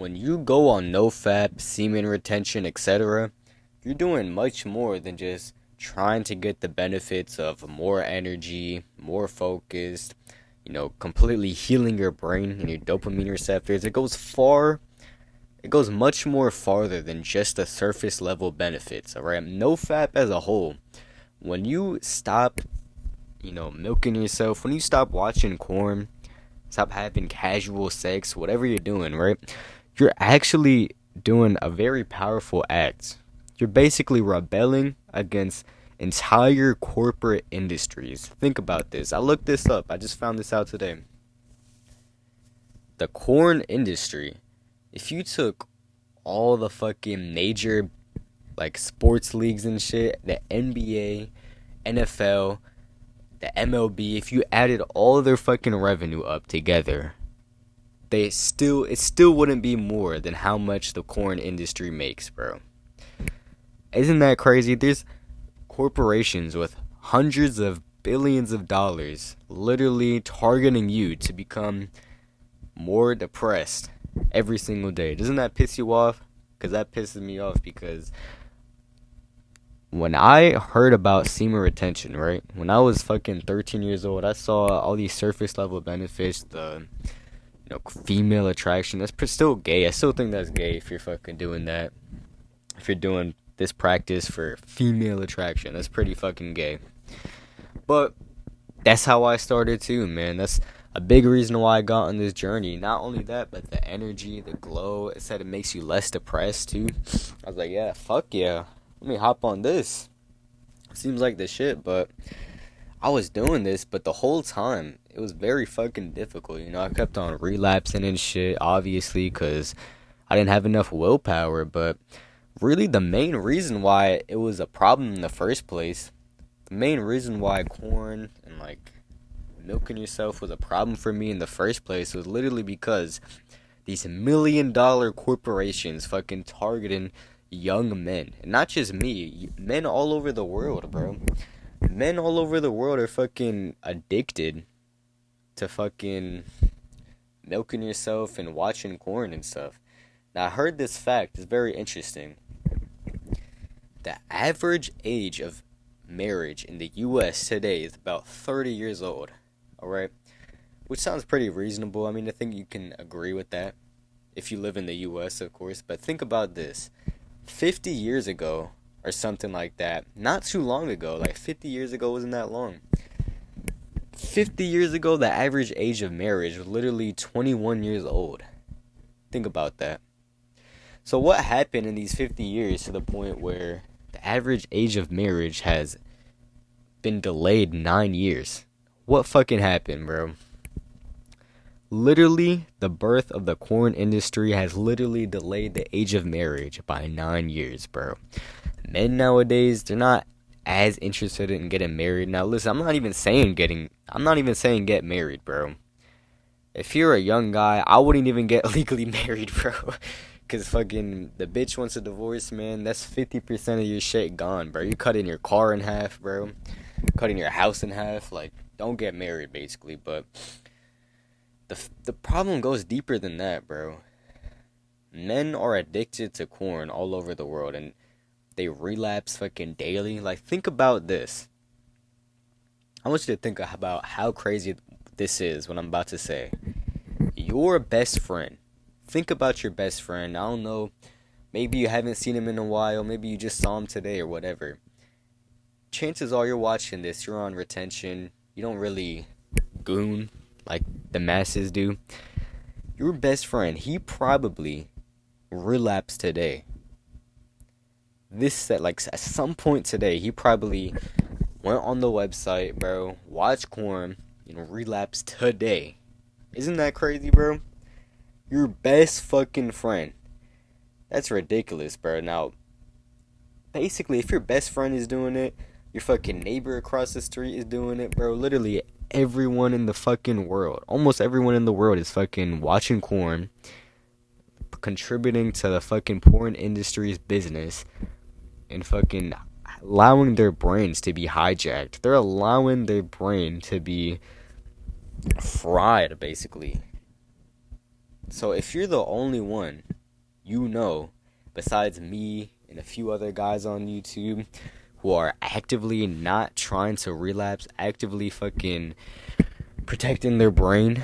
when you go on NoFap, semen retention, etc., you're doing much more than just trying to get the benefits of more energy, more focused, completely healing your brain and your dopamine receptors. It goes much more farther than just the surface level benefits, alright? NoFap as a whole, when you stop, milking yourself, when you stop watching porn, stop having casual sex, whatever you're doing, right? You're actually doing a very powerful act. You're basically rebelling against entire corporate industries. Think about this. I looked this up. I just found this out today. The corn industry, if you took all the fucking major like sports leagues and shit, the NBA, NFL, the MLB, if you added all of their fucking revenue up together, it still wouldn't be more than how much the corn industry makes, bro. Isn't that crazy? There's corporations with hundreds of billions of dollars literally targeting you to become more depressed every single day. Doesn't that piss you off? Because that pisses me off because when I heard about semen retention, right? When I was fucking 13 years old, I saw all these surface level benefits, the female attraction. That's still gay. I still think that's gay if you're fucking doing that. If you're doing this practice for female attraction, that's pretty fucking gay. But that's how I started too, man. That's a big reason why I got on this journey. Not only that, but the energy, the glow. It said it makes you less depressed too. I was like, yeah, fuck yeah. Let me hop on this. Seems like the shit, but I was doing this, but the whole time, it was very fucking difficult. I kept on relapsing and shit, obviously, because I didn't have enough willpower, but really the main reason why it was a problem in the first place, the main reason why corn and, milking yourself was a problem for me in the first place was literally because these $1 million corporations fucking targeting young men. And not just me, men all over the world, bro. Men all over the world are fucking addicted to fucking milking yourself and watching porn and stuff. Now, I heard this fact. It's very interesting. The average age of marriage in the U.S. today is about 30 years old. Alright? Which sounds pretty reasonable. I mean, I think you can agree with that. If you live in the U.S., of course. But think about this. 50 years ago, or something like that, not too long ago, 50 years ago wasn't that long. 50 years ago, the average age of marriage was literally 21 years old. Think about that. So what happened in these 50 years to the point where the average age of marriage has been delayed 9 years? What fucking happened, bro? Literally, the birth of the corn industry has literally delayed the age of marriage by 9 years, bro. Men nowadays, they're not as interested in getting married. Now, listen, I'm not even saying get married, bro. If you're a young guy, I wouldn't even get legally married, bro. Because fucking the bitch wants a divorce, man. That's 50% of your shit gone, bro. You're cutting your car in half, bro. Cutting your house in half. Don't get married, basically. But the problem goes deeper than that, bro. Men are addicted to corn all over the world, and they relapse fucking daily. Think about this. I want you to think about how crazy this is, what I'm about to say. Your best friend. Think about your best friend. I don't know. Maybe you haven't seen him in a while. Maybe you just saw him today or whatever. Chances are you're watching this. You're on retention. You don't really goon like the masses do. Your best friend, he probably relapsed today. At some point today, he probably went on the website, bro, watched corn, relapsed today. Isn't that crazy, bro? Your best fucking friend. That's ridiculous, bro. Now, basically, if your best friend is doing it, your fucking neighbor across the street is doing it, bro. Literally everyone in the fucking world, almost everyone in the world is fucking watching corn, contributing to the fucking porn industry's business, and fucking allowing their brains to be hijacked. They're allowing their brain to be fried, basically. So if you're the only one you know, besides me and a few other guys on YouTube who are actively not trying to relapse, actively fucking protecting their brain,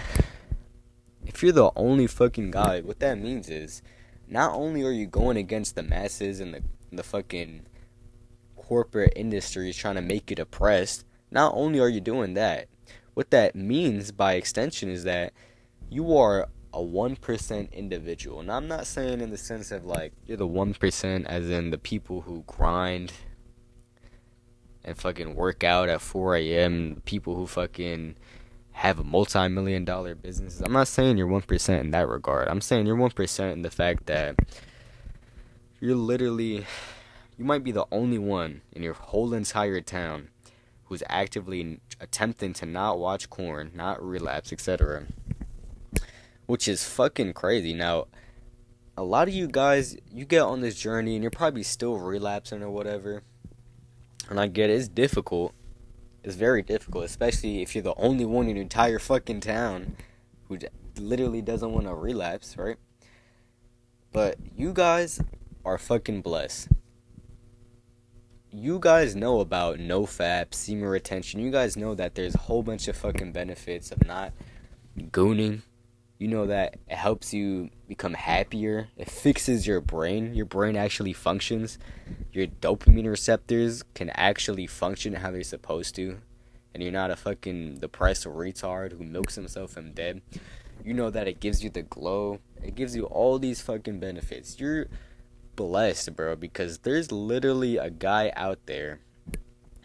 if you're the only fucking guy, what that means is not only are you going against the masses and the fucking corporate industries trying to make you depressed, not only are you doing that, what that means by extension is that you are a 1% individual. Now, I'm not saying in the sense of like you're the 1% as in the people who grind and fucking work out at 4 a.m., people who fucking have a multi-million-dollar businesses. I'm not saying you're 1% in that regard. I'm saying you're 1% in the fact that you're literally, you might be the only one in your whole entire town who's actively attempting to not watch corn, not relapse, etc. Which is fucking crazy. Now, a lot of you guys, you get on this journey and you're probably still relapsing or whatever. And I get it, it's difficult. It's very difficult, especially if you're the only one in your entire fucking town who literally doesn't want to relapse, right? But you guys are fucking blessed. You guys know about NoFap, semen retention. You guys know that there's a whole bunch of fucking benefits of not gooning. You know that it helps you become happier. It fixes your brain. Your brain actually functions. Your dopamine receptors can actually function how they're supposed to. And you're not a fucking depressed retard who milks himself from dead. You know that it gives you the glow. It gives you all these fucking benefits. You're blessed, bro, because there's literally a guy out there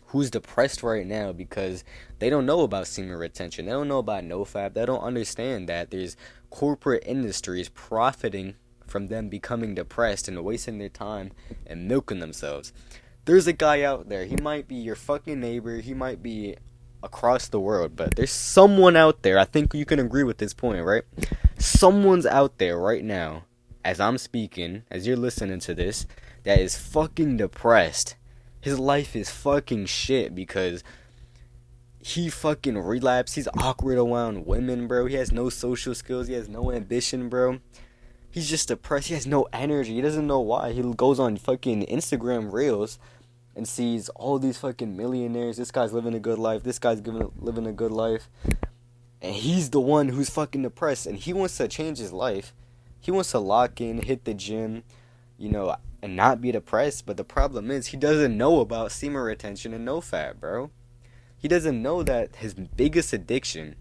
who's depressed right now because they don't know about semen retention. They don't know about NoFap. They don't understand that there's corporate industries profiting from them becoming depressed and wasting their time and milking themselves. There's a guy out there. He might be your fucking neighbor. He might be across the world. But there's someone out there. I think you can agree with this point, right? Someone's out there right now, as I'm speaking, as you're listening to this, that is fucking depressed. His life is fucking shit because he fucking relapsed. He's awkward around women, bro. He has no social skills. He has no ambition, bro. He's just depressed. He has no energy. He doesn't know why. He goes on fucking Instagram Reels and sees all these fucking millionaires. This guy's living a good life. This guy's living a good life. And he's the one who's fucking depressed. And he wants to change his life. He wants to lock in, hit the gym, you know, and not be depressed. But the problem is he doesn't know about semen retention and NoFap, bro. He doesn't know that his biggest addiction,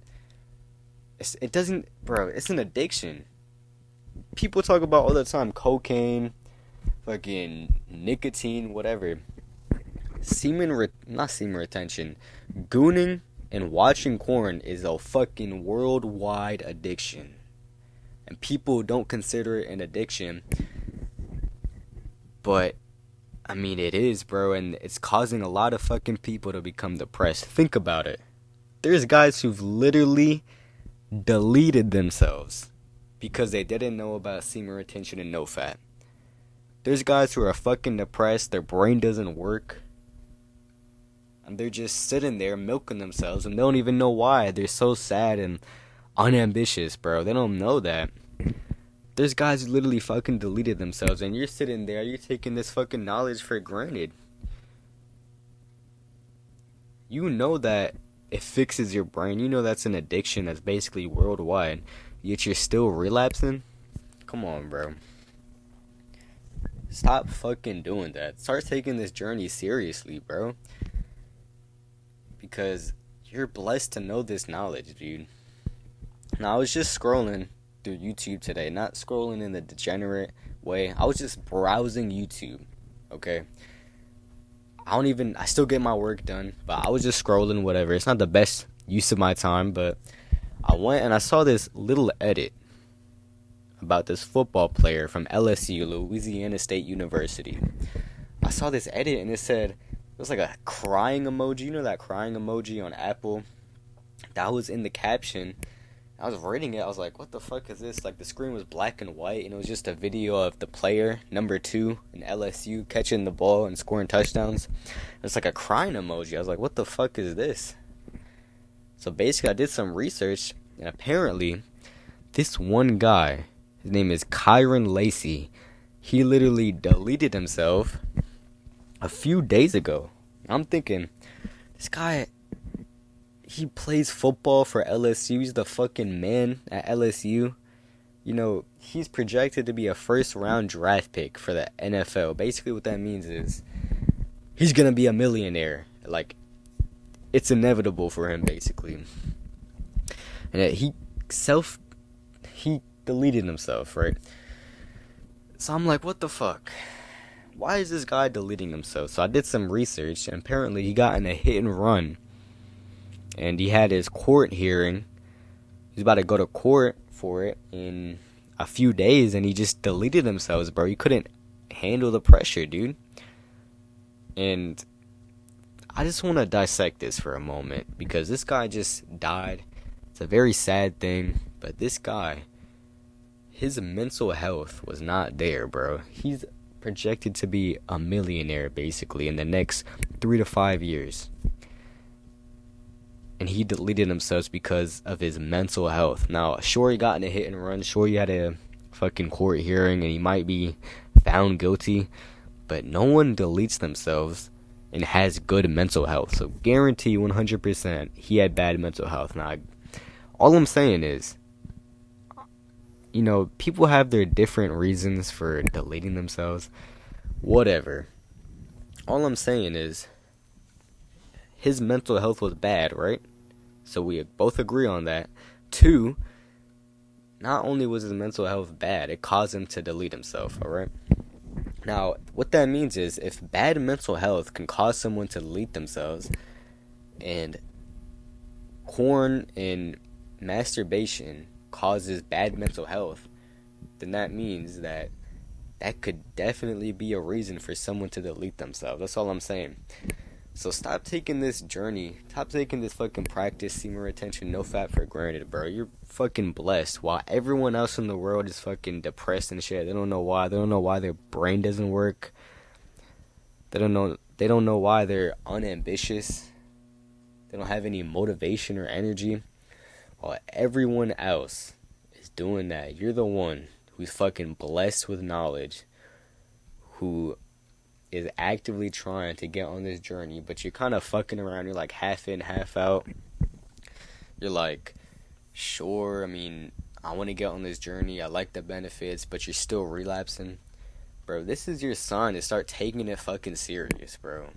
it's an addiction. People talk about all the time cocaine, fucking nicotine, whatever. Not semen retention. Gooning and watching porn is a fucking worldwide addiction. And people don't consider it an addiction. But, I mean, it is, bro. And it's causing a lot of fucking people to become depressed. Think about it. There's guys who've literally deleted themselves because they didn't know about semen retention and NoFap. There's guys who are fucking depressed. Their brain doesn't work. And they're just sitting there milking themselves. And they don't even know why. They're so sad and unambitious, bro. They don't know that. There's guys who literally fucking deleted themselves. And you're sitting there. You're taking this fucking knowledge for granted. You know that it fixes your brain. You know that's an addiction that's basically worldwide. Yet you're still relapsing? Come on, bro. Stop fucking doing that. Start taking this journey seriously, bro. Because you're blessed to know this knowledge, dude. Now, I was just scrolling through YouTube today. Not scrolling in the degenerate way. I was just browsing YouTube, okay? I still get my work done, but I was just scrolling, whatever. It's not the best use of my time, but I went and I saw this little edit about this football player from LSU, Louisiana State University. I saw this edit and it was like a crying emoji. You know that crying emoji on Apple? That was in the caption. I was reading it. I was like, what the fuck is this? Like, the screen was black and white, and it was just a video of the player, number 2, in LSU, catching the ball and scoring touchdowns. It's like a crying emoji. I was like, what the fuck is this? So basically, I did some research, and apparently, this one guy, his name is Kyron Lacey. He literally deleted himself a few days ago. I'm thinking, this guy, he plays football for LSU. He's the fucking man at LSU. You know, he's projected to be a first round draft pick for the NFL. Basically, what that means is he's gonna be a millionaire. Like, it's inevitable for him, basically. And he deleted himself, right? So I'm like, what the fuck? Why is this guy deleting himself? So I did some research, and apparently he got in a hit and run. And he had his court hearing. He's about to go to court for it in a few days, and he just deleted himself, bro. He couldn't handle the pressure, dude. And I just want to dissect this for a moment, because this guy just died. It's a very sad thing, but this guy, his mental health was not there, bro. He's projected to be a millionaire, basically, in the next 3 to 5 years. And he deleted himself because of his mental health. Now, sure, he got in a hit and run. Sure, he had a fucking court hearing, and he might be found guilty. But no one deletes themselves and has good mental health. So, guarantee 100% he had bad mental health. Now, all I'm saying is, you know, people have their different reasons for deleting themselves. Whatever. All I'm saying is, his mental health was bad, right? So we both agree on that. 2, not only was his mental health bad, it caused him to delete himself, alright? Now, what that means is, if bad mental health can cause someone to delete themselves, and porn and masturbation causes bad mental health, then that means that could definitely be a reason for someone to delete themselves. That's all I'm saying. So stop taking this journey, stop taking this fucking practice, semen retention, NoFap for granted, bro. You're fucking blessed, while everyone else in the world is fucking depressed and shit. They don't know why. They don't know why their brain doesn't work. They don't know why they're unambitious. They don't have any motivation or energy. While everyone else is doing that, you're the one who's fucking blessed with knowledge, who is actively trying to get on this journey, but you're kind of fucking around. You're like half in, half out. You're like, sure, I mean, I want to get on this journey. I like the benefits, but you're still relapsing. Bro, this is your sign to start taking it fucking serious, bro.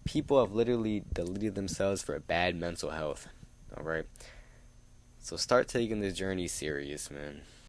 People have literally deleted themselves for bad mental health, alright? So start taking this journey serious, man.